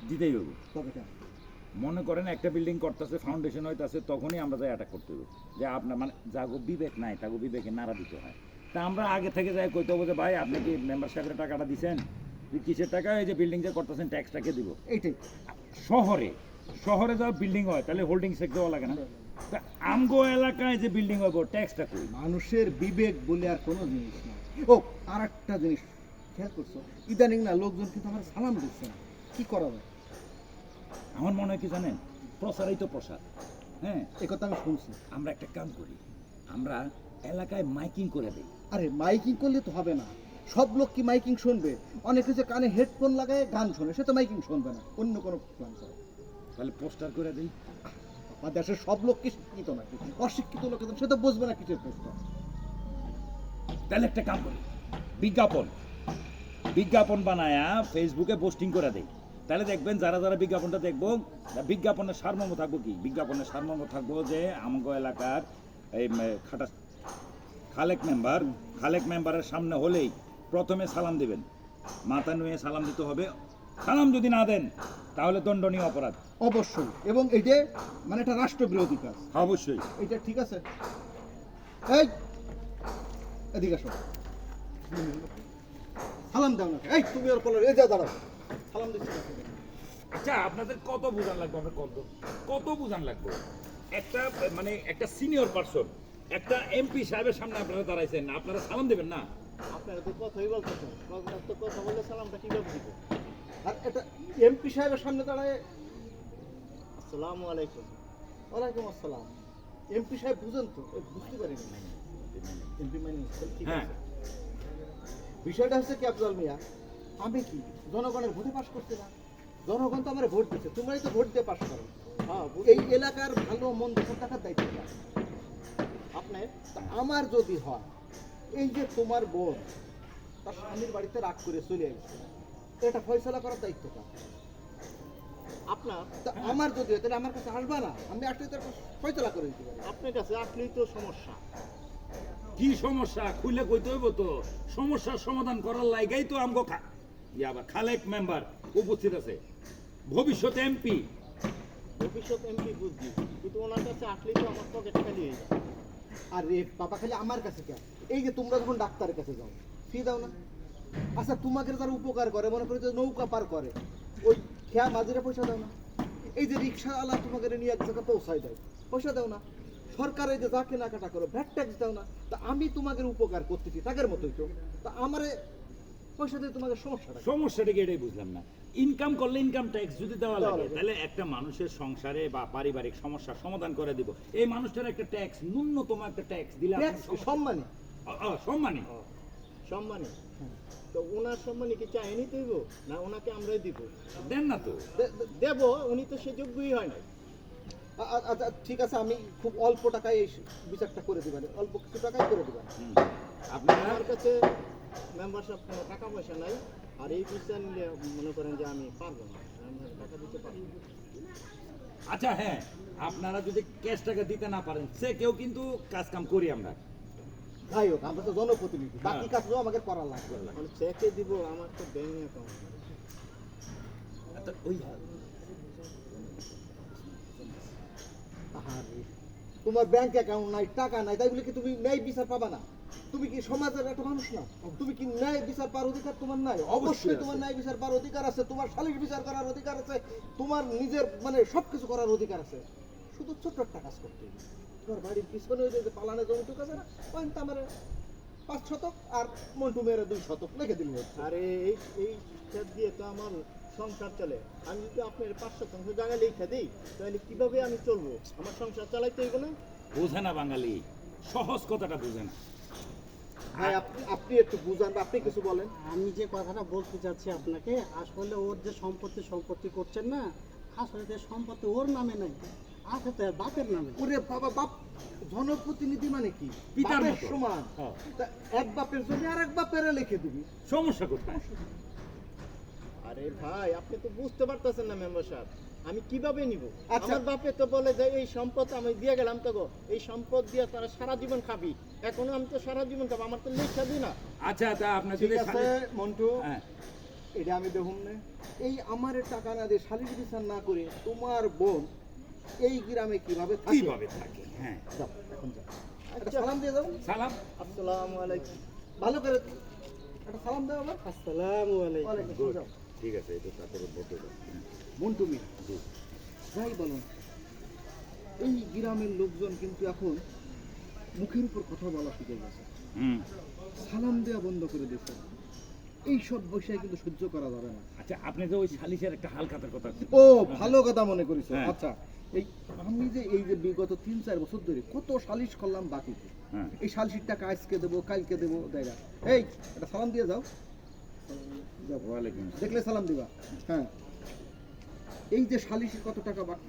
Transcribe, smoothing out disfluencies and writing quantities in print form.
দিতেই হবে। তবে কেন? মনে করেন একটা বিল্ডিং করতেছে, ফাউন্ডেশন হইতাছে, তখনই আমরা যাই অ্যাটাক করতে হবে। যে আপনার মানে যাগো বিবেক নাই তাগো বিবেকে নাড়া দিতে হয়। তা আমরা আগে থেকে যাই কইতে হবে যে ভাই আপনি কি মেম্বার সাহেবের টাকাটা দিচ্ছেন, কিসের টাকা, এই যে বিল্ডিং যে করতেছেন ট্যাক্সটাকে দিব। এইটাই শহরে শহরে যা বিল্ডিং হয় তাহলে হোল্ডিং সেক্ট দেওয়া লাগে না? তা আমগো এলাকায় যে বিল্ডিং হইব ট্যাক্সটা কই? মানুষের বিবেক বলে আর কোনো জিনিস না। ও আর একটা জিনিস খেয়াল করছো, ইদানিং না লোকজন কিন্তু আমার সালাম দিচ্ছে না, কি করা যায়? আমার মনে হয় কি জানেন, প্রসারই তো প্রসার। হ্যাঁ, এ কথা আমি শুনছি। আমরা একটা কাম করি, আমরা এলাকায় মাইকিং করে দিই। আরে মাইকিং করলে তো হবে না, সব লোক কি মাইকিং শুনবে? অনেকে যে কানে হেডফোন লাগায় গান শোনে, সে তো মাইকিং শুনবে না, অন্য কোনো প্ল্যান করে। তাহলে পোস্টার করে দিই। আমার দেশের সব লোক কি শিক্ষিত নাকি? অশিক্ষিত লোক সে তো বুঝবে না কিসের পোস্টার। তাহলে একটা কাম করি, বিজ্ঞাপন বিজ্ঞাপন বানায়া ফেসবুকে পোস্টিং করে দেই। তাহলে দেখবেন যারা যারা বিজ্ঞাপনটা দেখবো, বিজ্ঞাপনের সারমর্ম থাকবো কি, বিজ্ঞাপনের সারমর্ম থাকবো যে আমগো এলাকার এই খাটা খালেক মেম্বারের সামনে হলেই প্রথমে সালাম দিবেন, মাথা নুয়ে সালাম দিতে হবে। সালাম যদি না দেন তাহলে দণ্ডনীয় অপরাধ। অবশ্যই, এবং এইটা মানে একটা রাষ্ট্রবিরোধী কাজ। অবশ্যই। এটা ঠিক আছে? এই এদিকে আসো, সালাম দাও না। এই তুমি ওর কলার এই যা দাঁড়াও, সালাম দিচ্ছি না। আচ্ছা, আপনাদের কত বুঝান লাগবে, আমরা কত বুঝান লাগবে? একটা মানে একটা সিনিয়র পারসন, একটা এমপি সাহেবের সামনে আপনারা দাঁড়াইছেন, আপনারা সালাম দেবেন না? আপনারা তো কথাই বলতেছেন, তো কথা বলে সালামটা কিভাবে দিব? আর এটা এমপি সাহেবের সামনে দাঁড়ায় আসসালামু আলাইকুম। ওয়ালাইকুম আসসালাম। এমপি সাহেব বুঝেন তো? বুঝতে পারিনি। এমপি মানে ঠিক হ্যাঁ। আছে। বিষয়টা হচ্ছে কি আফজল মিয়া, আমি কি জনগণের ভোটে পাশ করতে না? জনগণ তো আমার ভোট দিচ্ছে, তোমরাই তো ভোট দিয়ে পাশ করো। হ্যাঁ, এই এলাকার ভালো মন্দ সব টাকার দায়িত্ব কার? আপনার তা আমার যদি হয়, এই যে তোমার বোন তার স্বামীর বাড়িতে রাগ করে চলে আসছে, এটা ফয়সালা করার দায়িত্ব কার? আপনার তা আমার যদি হয় তাহলে আমার কাছে আসবা না, আমি আসলে তো একটা ফয়সালা করে দিতে পারি। আপনার কাছে আসলেই তো সমস্যা। কি সমস্যা খুলে কইতে হইব তো, সমস্যার সমাধান করার লাইগাই তো আমগো খালেক মেম্বার উপস্থিত আছে, ভবিষ্যৎ এমপি। ভবিষ্যৎ এমপি বুঝছি, কিন্তু ওনার কাছে আসলেই তো আমার পকেট খালি হয়ে যায়। আর রে বাবা, খালি আমার কাছে কেন? এই যে তোমরা যখন ডাক্তারের কাছে যাও, ফি দাও না? আচ্ছা, তোমাকে যারা উপকার করে, মনে করো যে নৌকা পার করে, ওই খেয়া মাঝিরা পয়সা দাও না? এই যে রিক্সাওয়ালা তোমাকে নিয়ে এক জায়গায় পৌঁছায় দেয়, পয়সা দাও না? সরকার এই যে যা কেনাকাটা করো, ভ্যাট ট্যাক্স দাও না? তা আমি তোমাদের উপকার করতেছি তাদের মতোই তো, তা আমারে পয়সা দিয়ে তোমাদের সমস্যাটা কি? সমস্যাটা কি এটাই বুঝলাম না। ইনকাম করলে ইনকাম ট্যাক্স যদি দেওয়া লাগে, তাহলে একটা মানুষের সংসারে বা পারিবারিক সমস্যার সমাধান করে দিব। এই মানুষটার একটা ট্যাক্স, ন্যূনতম একটা ট্যাক্স দিলে আপনার ট্যাক্স সম্মানী। সম্মানী সম্মানী। তো ওনার সম্মানী কি চাইনি দিব না, ওনাকে আমরাই দিব? দেন না তো। দেব, উনি তো সে যোগ্যই হয় না। আচ্ছা ঠিক আছে, আমি খুব অল্প টাকায় এই বিচারটা করে দিবেন, অল্প কিছু টাকায় করে দিবেন। আপনারা আমার কাছে মেম্বারশিপ কোনো টাকা পয়সা নাই, আর এই বিচার নিলে মনে করেন যে আমি পারবো না, আমি টাকা দিতে পারবো না। আচ্ছা, হ্যাঁ, আপনারা যদি ক্যাশ টাকা দিতে না পারেন, সে কেউ কিন্তু কাজ কাম করি আমরা। যাই হোক, আমরা তো জনপ্রতিনিধি, বাকি হ্যাঁ। কাজও আমাকে করা লাগবে। মানে চেকে দিব, আমার তো ব্যাংক অ্যাকাউন্ট। আচ্ছা, ওই আহারে, তোমার ব্যাংক অ্যাকাউন্ট নাই, টাকা নাই, তাই বলে কি তুমি ন্যায় বিচার পাবা না? তুমি কি সমাজের একটা মানুষ না? তুমি কি ন্যায় বিচার পাওয়ার অধিকার তোমার নাই? অবশ্যই তোমার ন্যায় বিচার পাওয়ার অধিকার আছে, তোমার সালিশ বিচার করার অধিকার আছে, তোমার নিজের মানে সবকিছু করার অধিকার আছে। শুধু ছোট্ট একটা কাজ করতে হবে। তোমার বাড়ির পিছনে ওই যে পালানে জমিটুক আছে না, ওই আমার 5 শতক আর মন্টু মেয়ের 2 শতক লিখে দিলে হচ্ছে। আর এই এই ক্ষেত দিয়ে তো আমার সংসার চলে। আমি যদি আপনার 500 জায়গা লিখে দিই, তাহলে কিভাবে আমি চলবো? আমার সংসার চালাইতে হইব না? বোঝে না বাঙালি, সহজ কথাটা বোঝে না। ভাই আপনি একটু বুঝান, বা আপনি কিছু বলেন। আমি যে কথাটা বলতে চাচ্ছি আপনাকে, আসলে ওর যে সম্পত্তি করছেন না, আসলে যে সম্পত্তি ওর নামে নাই, আছে তো এর বাপের নামে। ওরে বাবা, বাপ জনপ্রতিনিধি মানে কি? পিতার বাপের মতো। সমান। হ্যাঁ। তা এক বাপের জমি আর এক বাপের লিখে দিবি। সমস্যা কোথায়? আরে ভাই, আপনি তো বুঝতে পারতেছেন না মেম্বার সাহেব, আমি কিভাবে নিব? আচ্ছা। আমার বাপে তো বলে যে এই সম্পদ আমি দিয়ে গেলাম, তো গো এই সম্পদ দিয়ে তারা সারা জীবন খাবি। এখনো আমি তো সারা জীবন খাবো, আমার তো লিখা দিই না। আচ্ছা, তা আপনার ঠিক যদি আছে মন্টু, হ্যাঁ, এটা আমি দেখুন না, এই আমার টাকা না দিয়ে শালির বিচার না করে তোমার বোন এই গ্রামে কিভাবে থাকে? কিভাবে থাকে? হ্যাঁ, যাও, এখন যাও। একটা সালাম দিয়ে যাও, সালাম। আসসালামু আলাইকুম। ভালো করে একটা সালাম দাও আমার। আসসালামু আলাইকুম। ওয়ালাইকুম আসসালাম, যাও। ঠিক আছে, এটা তারপরে বলতে হবে। মন্টু মিয়া, যাই বলুন, এই গ্রামের লোকজন কিন্তু এখন মুখের উপর কথা বলা শিখে গেছে, হুম। সালাম দেওয়া বন্ধ করে দিয়েছে। এইসব বিষয় কিন্তু সহ্য করা যাবে না। আচ্ছা, আপনি যে ওই সালিশের একটা হালখাতার কথা, ও ভালো কথা মনে করেছো। হ্যাঁ। আচ্ছা, আমি যে এই যে বিগত 3-4 বছর ধরে কত সালিশ করলাম বাকিতে, হ্যাঁ, এই সালিশির টাকা আজকে দেবো কালকে দেবো দেয় না। এই একটা সালাম দিয়ে যাও, যাও। ওয়ালাইকুম আসসালাম। দেখলে সালাম দিবা। হ্যাঁ, এই যে সালিশির কত টাকা বাকি